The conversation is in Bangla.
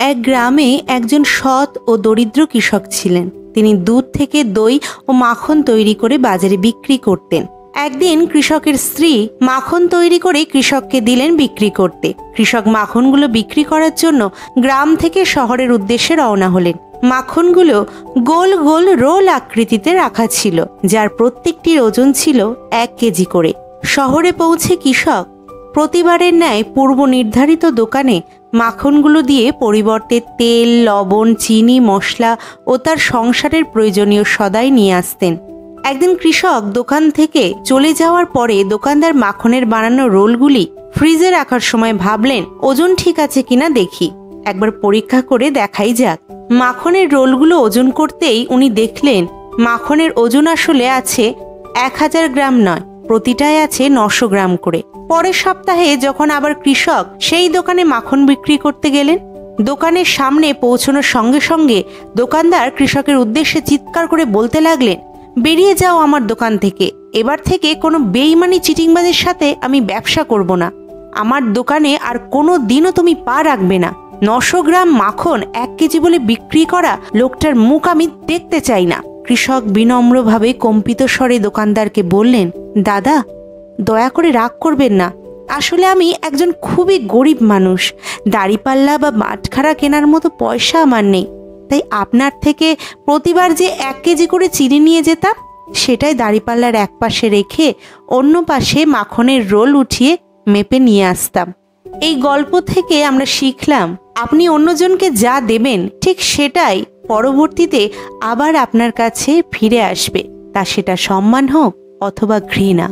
এক গ্রামে একজন সৎ ও দরিদ্র কৃষক ছিলেন। তিনি দুধ থেকে দই ও মাখন তৈরি করে বাজারে বিক্রি করতেন। একদিন কৃষকের স্ত্রী মাখন তৈরি করে কৃষককে দিলেন বিক্রি করতে। কৃষক মাখনগুলো বিক্রি করার জন্য গ্রাম থেকে শহরের উদ্দেশ্যে রওনা হলেন। মাখনগুলো গোল গোল রোল আকৃতিতে রাখা ছিল, যার প্রত্যেকটির ওজন ছিল 1 কেজি করে। শহরে পৌঁছে কৃষক প্রতিবারের ন্যায় পূর্ব নির্ধারিত দোকানে মাখনগুলো দিয়ে পরিবর্তে তেল, লবণ, চিনি, মশলা ও তার সংসারের প্রয়োজনীয় সদাই নিয়ে আসতেন। একদিন কৃষক দোকান থেকে চলে যাওয়ার পরে দোকানদার মাখনের বানানো রোলগুলি ফ্রিজে রাখার সময় ভাবলেন, ওজন ঠিক আছে কিনা দেখি, একবার পরীক্ষা করে দেখাই যাক। মাখনের রোলগুলো ওজন করতেই উনি দেখলেন মাখনের ওজন আসলে আছে 1000 গ্রাম নয়, প্রতিটায় আছে 900 গ্রাম করে। পরের সপ্তাহে যখন আবার কৃষক সেই দোকানে মাখন বিক্রি করতে গেলেন, দোকানের সামনে পৌঁছানোর সঙ্গে সঙ্গে দোকানদার কৃষকের উদ্দেশ্যে চিৎকার করে বলতে লাগলেন, বেরিয়ে যাও আমার দোকান থেকে, এবার থেকে কোনো বেইমানি চিটিংবাজের সাথে আমি ব্যবসা করব না। আমার দোকানে আর কোনো দিনও তুমি পা রাখবে না। 900 গ্রাম মাখন 1 কেজি বলে বিক্রি করা লোকটার মুখ আমি দেখতে চাই না। কৃষক বিনম্রভাবে কম্পিত স্বরে দোকানদারকে বললেন, দাদা, দয়া করে রাগ করবেন না, আসলে আমি একজন খুবই গরিব মানুষ, দাড়িপাল্লা বা বাটখারা কেনার মতো পয়সা আমার নেই, তাই আপনার থেকে প্রতিবার যে 1 কেজি করে চিনি নিয়ে যেতাম, সেটাই দাড়িপাল্লার এক পাশে রেখে অন্য পাশে মাখনের রোল উঠিয়ে মেপে নিয়ে আসতাম। এই গল্প থেকে আমরা শিখলাম, আপনি অন্যজনকে যা দেবেন ঠিক সেটাই পরবর্তীতে আবার আপনার কাছে ফিরে আসবে, তা সেটা সম্মান হোক অথবা ঘৃণা।